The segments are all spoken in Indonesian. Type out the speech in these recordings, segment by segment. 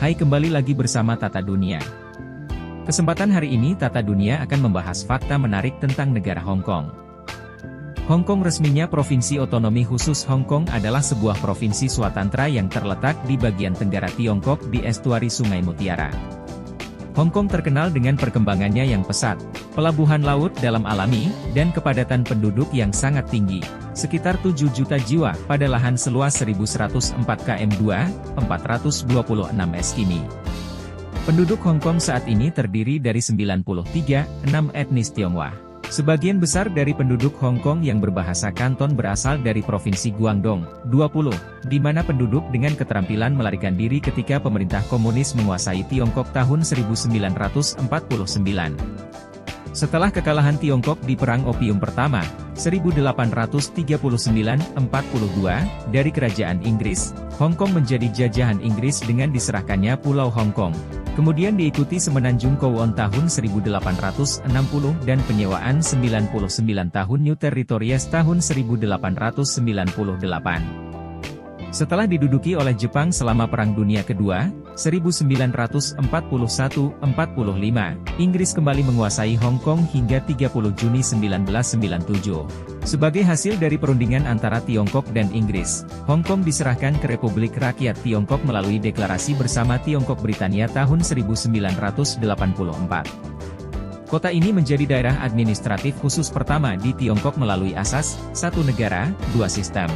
Hai, kembali lagi bersama Tata Dunia. Kesempatan hari ini Tata Dunia akan membahas fakta menarik tentang negara Hong Kong. Hong Kong resminya Provinsi Otonomi Khusus Hong Kong adalah sebuah provinsi swatantra yang terletak di bagian tenggara Tiongkok di estuari Sungai Mutiara. Hong Kong terkenal dengan perkembangannya yang pesat, pelabuhan laut dalam alami, dan kepadatan penduduk yang sangat tinggi, sekitar 7 juta jiwa pada lahan seluas 1.104 km², 426 km². Penduduk Hong Kong saat ini terdiri dari 93,6 etnis Tionghoa. Sebagian besar dari penduduk Hong Kong yang berbahasa Kanton berasal dari Provinsi Guangdong, 20, di mana penduduk dengan keterampilan melarikan diri ketika pemerintah komunis menguasai Tiongkok tahun 1949. Setelah kekalahan Tiongkok di Perang Opium Pertama, 1839-42, dari Kerajaan Inggris, Hong Kong menjadi jajahan Inggris dengan diserahkannya Pulau Hong Kong. Kemudian diikuti Semenanjung Kowloon tahun 1860 dan penyewaan 99 tahun New Territories tahun 1898. Setelah diduduki oleh Jepang selama Perang Dunia Kedua, 1941-45, Inggris kembali menguasai Hong Kong hingga 30 Juni 1997. Sebagai hasil dari perundingan antara Tiongkok dan Inggris, Hong Kong diserahkan ke Republik Rakyat Tiongkok melalui Deklarasi Bersama Tiongkok Britania tahun 1984. Kota ini menjadi daerah administratif khusus pertama di Tiongkok melalui asas, satu negara, dua sistem.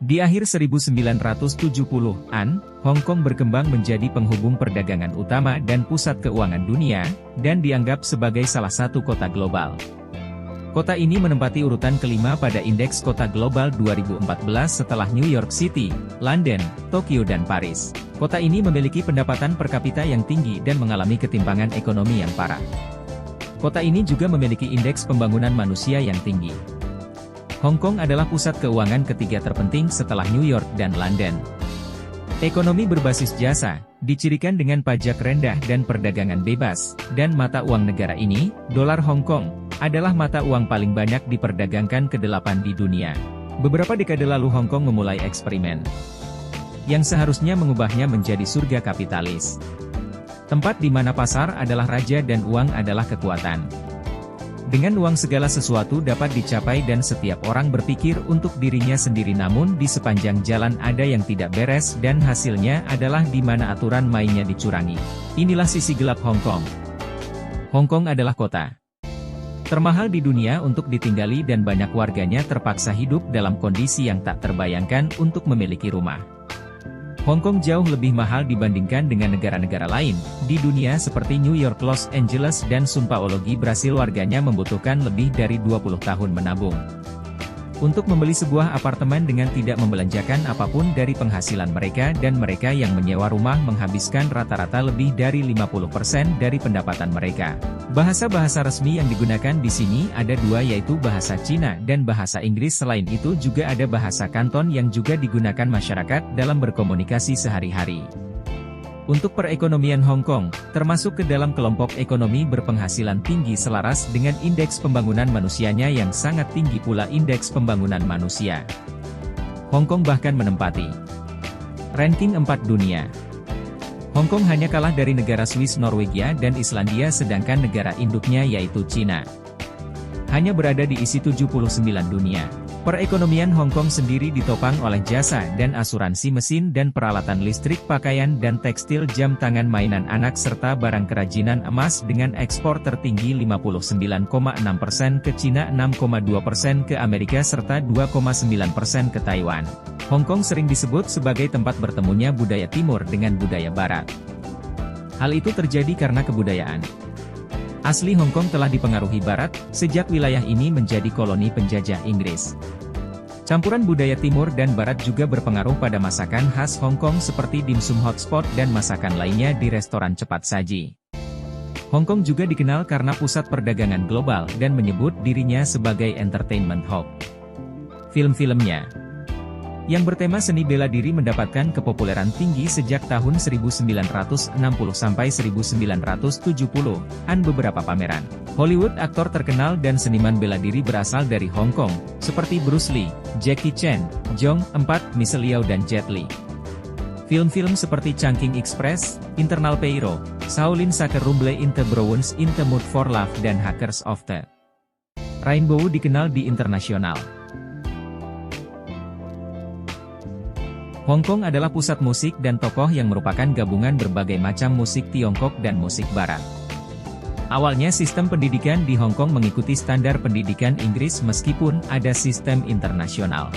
Di akhir 1970-an, Hong Kong berkembang menjadi penghubung perdagangan utama dan pusat keuangan dunia, dan dianggap sebagai salah satu kota global. Kota ini menempati urutan kelima pada Indeks Kota Global 2014 setelah New York City, London, Tokyo dan Paris. Kota ini memiliki pendapatan per kapita yang tinggi dan mengalami ketimpangan ekonomi yang parah. Kota ini juga memiliki indeks pembangunan manusia yang tinggi. Hong Kong adalah pusat keuangan ketiga terpenting setelah New York dan London. Ekonomi berbasis jasa, dicirikan dengan pajak rendah dan perdagangan bebas, dan mata uang negara ini, dolar Hong Kong, adalah mata uang paling banyak diperdagangkan ke-8 di dunia. Beberapa dekade lalu Hong Kong memulai eksperimen yang seharusnya mengubahnya menjadi surga kapitalis. Tempat di mana pasar adalah raja dan uang adalah kekuatan. Dengan uang segala sesuatu dapat dicapai dan setiap orang berpikir untuk dirinya sendiri, namun di sepanjang jalan ada yang tidak beres dan hasilnya adalah di mana aturan mainnya dicurangi. Inilah sisi gelap Hong Kong. Hong Kong adalah kota termahal di dunia untuk ditinggali dan banyak warganya terpaksa hidup dalam kondisi yang tak terbayangkan untuk memiliki rumah. Hong Kong jauh lebih mahal dibandingkan dengan negara-negara lain di dunia seperti New York, Los Angeles dan São Paulo. Brasil warganya membutuhkan lebih dari 20 tahun menabung untuk membeli sebuah apartemen dengan tidak membelanjakan apapun dari penghasilan mereka, dan mereka yang menyewa rumah menghabiskan rata-rata lebih dari 50% dari pendapatan mereka. Bahasa-bahasa resmi yang digunakan di sini ada dua, yaitu bahasa Cina dan bahasa Inggris. Selain itu juga ada bahasa Kanton yang juga digunakan masyarakat dalam berkomunikasi sehari-hari. Untuk perekonomian Hong Kong, termasuk ke dalam kelompok ekonomi berpenghasilan tinggi selaras dengan indeks pembangunan manusianya yang sangat tinggi pula indeks pembangunan manusia. Hong Kong bahkan menempati ranking 4 dunia. Hong Kong hanya kalah dari negara Swiss, Norwegia dan Islandia, sedangkan negara induknya yaitu Cina hanya berada di isi 79 dunia. Perekonomian Hong Kong sendiri ditopang oleh jasa dan asuransi, mesin dan peralatan listrik, pakaian dan tekstil, jam tangan, mainan anak, serta barang kerajinan emas dengan ekspor tertinggi 59,6% ke Cina, 6,2% ke Amerika, serta 2,9% ke Taiwan. Hong Kong sering disebut sebagai tempat bertemunya budaya Timur dengan budaya Barat. Hal itu terjadi karena kebudayaan asli Hong Kong telah dipengaruhi Barat, sejak wilayah ini menjadi koloni penjajah Inggris. Campuran budaya Timur dan Barat juga berpengaruh pada masakan khas Hong Kong seperti dimsum hotspot dan masakan lainnya di restoran cepat saji. Hong Kong juga dikenal karena pusat perdagangan global dan menyebut dirinya sebagai entertainment hub. Film-filmnya yang bertema seni bela diri mendapatkan kepopuleran tinggi sejak tahun 1960 sampai 1970-an. Beberapa pameran Hollywood, aktor terkenal dan seniman bela diri berasal dari Hong Kong, seperti Bruce Lee, Jackie Chan, Jong 4, Michelle Yeoh dan Jet Li. Film-film seperti Chungking Express, Internal Peiro, Shaolin Soccer Rumble in the Browns in the Mood for Love dan Hackers of the Rainbow dikenal di internasional. Hong Kong adalah pusat musik dan tokoh yang merupakan gabungan berbagai macam musik Tiongkok dan musik Barat. Awalnya sistem pendidikan di Hong Kong mengikuti standar pendidikan Inggris meskipun ada sistem internasional.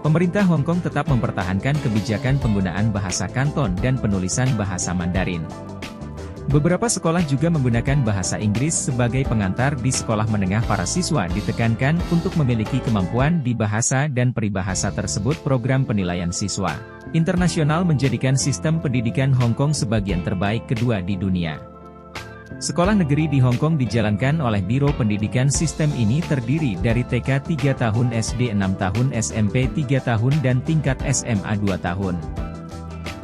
Pemerintah Hong Kong tetap mempertahankan kebijakan penggunaan bahasa Kanton dan penulisan bahasa Mandarin. Beberapa sekolah juga menggunakan bahasa Inggris sebagai pengantar di sekolah menengah. Para siswa ditekankan untuk memiliki kemampuan di bahasa dan peribahasa tersebut. Program penilaian siswa internasional menjadikan sistem pendidikan Hong Kong sebagian terbaik kedua di dunia. Sekolah negeri di Hong Kong dijalankan oleh Biro Pendidikan. Sistem ini terdiri dari TK 3 tahun, SD 6 tahun, SMP 3 tahun dan tingkat SMA 2 tahun.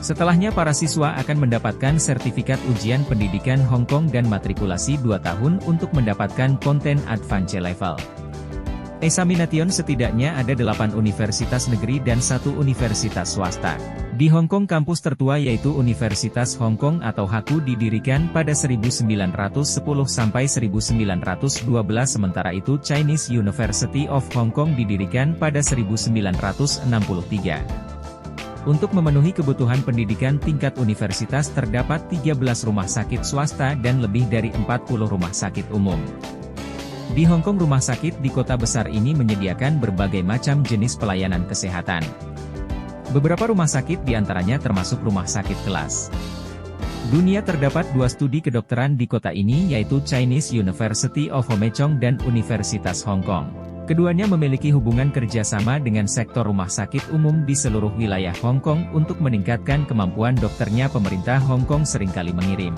Setelahnya para siswa akan mendapatkan sertifikat ujian pendidikan Hong Kong dan matrikulasi 2 tahun untuk mendapatkan konten advance level. Examination setidaknya ada 8 universitas negeri dan 1 universitas swasta. Di Hong Kong kampus tertua yaitu Universitas Hong Kong atau HKU didirikan pada 1910 sampai 1912, sementara itu Chinese University of Hong Kong didirikan pada 1963. Untuk memenuhi kebutuhan pendidikan tingkat universitas terdapat 13 rumah sakit swasta dan lebih dari 40 rumah sakit umum. Di Hong Kong rumah sakit di kota besar ini menyediakan berbagai macam jenis pelayanan kesehatan. Beberapa rumah sakit diantaranya termasuk rumah sakit kelas dunia. Terdapat 2 studi kedokteran di kota ini yaitu Chinese University of Hong Kong dan Universitas Hong Kong. Keduanya memiliki hubungan kerjasama dengan sektor rumah sakit umum di seluruh wilayah Hong Kong untuk meningkatkan kemampuan dokternya. Pemerintah Hong Kong seringkali mengirim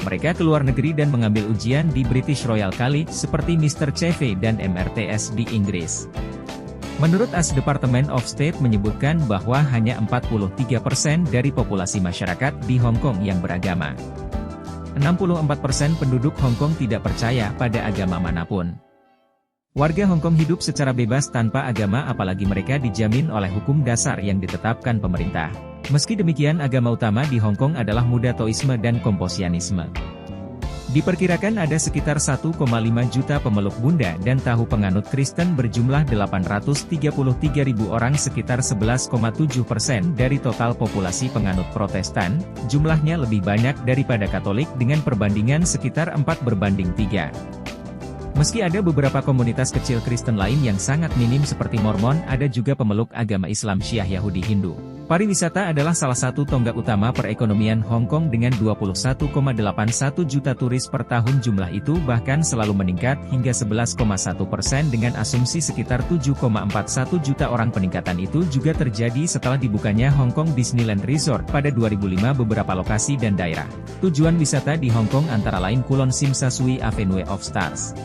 mereka ke luar negeri dan mengambil ujian di British Royal College seperti Mr. CV dan MRTS di Inggris. Menurut AS Department of State menyebutkan bahwa hanya 43% dari populasi masyarakat di Hong Kong yang beragama. 64% penduduk Hong Kong tidak percaya pada agama manapun. Warga Hong Kong hidup secara bebas tanpa agama apalagi mereka dijamin oleh hukum dasar yang ditetapkan pemerintah. Meski demikian agama utama di Hong Kong adalah Buddha, Taoisme dan Konfusianisme. Diperkirakan ada sekitar 1,5 juta pemeluk Buddha dan Tahu penganut Kristen berjumlah 833.000 orang, sekitar 11,7% dari total populasi penganut Protestan. Jumlahnya lebih banyak daripada Katolik dengan perbandingan sekitar 4:3. Meski ada beberapa komunitas kecil Kristen lain yang sangat minim seperti Mormon, ada juga pemeluk agama Islam, Syiah, Yahudi, Hindu. Pariwisata adalah salah satu tonggak utama perekonomian Hong Kong dengan 21,81 juta turis per tahun. Jumlah itu bahkan selalu meningkat hingga 11,1% dengan asumsi sekitar 7,41 juta orang. Peningkatan itu juga terjadi setelah dibukanya Hong Kong Disneyland Resort pada 2005. Beberapa lokasi dan daerah tujuan wisata di Hong Kong antara lain Kulon Sim Sasui, Avenue of Stars,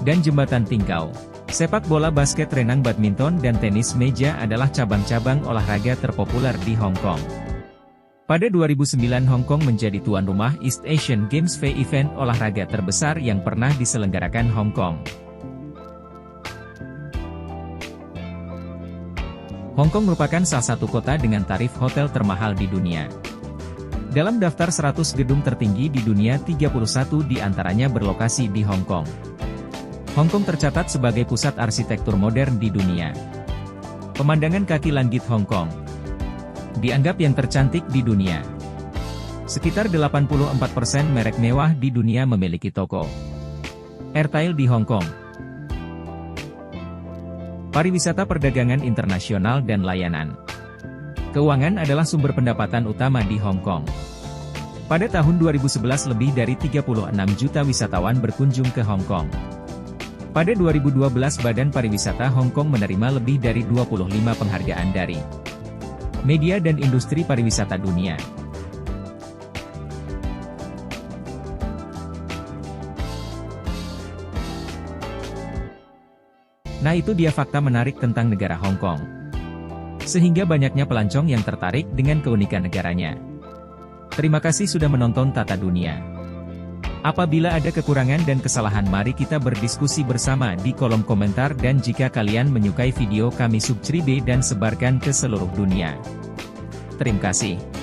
dan Jembatan Tingkau. Sepak bola, basket, renang, badminton, dan tenis meja adalah cabang-cabang olahraga terpopuler di Hong Kong. Pada 2009 Hong Kong menjadi tuan rumah East Asian Games, event olahraga terbesar yang pernah diselenggarakan Hong Kong. Hong Kong merupakan salah satu kota dengan tarif hotel termahal di dunia. Dalam daftar 100 gedung tertinggi di dunia, 31 diantaranya berlokasi di Hong Kong. Hong Kong tercatat sebagai pusat arsitektur modern di dunia. Pemandangan kaki langit Hong Kong dianggap yang tercantik di dunia. Sekitar 84% merek mewah di dunia memiliki toko retail di Hong Kong. Pariwisata, perdagangan internasional dan layanan keuangan adalah sumber pendapatan utama di Hong Kong. Pada tahun 2011 lebih dari 36 juta wisatawan berkunjung ke Hong Kong. Pada 2012 Badan Pariwisata Hong Kong menerima lebih dari 25 penghargaan dari media dan industri pariwisata dunia. Nah, itu dia fakta menarik tentang negara Hong Kong. Sehingga banyaknya pelancong yang tertarik dengan keunikan negaranya. Terima kasih sudah menonton Tata Dunia. Apabila ada kekurangan dan kesalahan mari kita berdiskusi bersama di kolom komentar, dan jika kalian menyukai video kami subscribe dan sebarkan ke seluruh dunia. Terima kasih.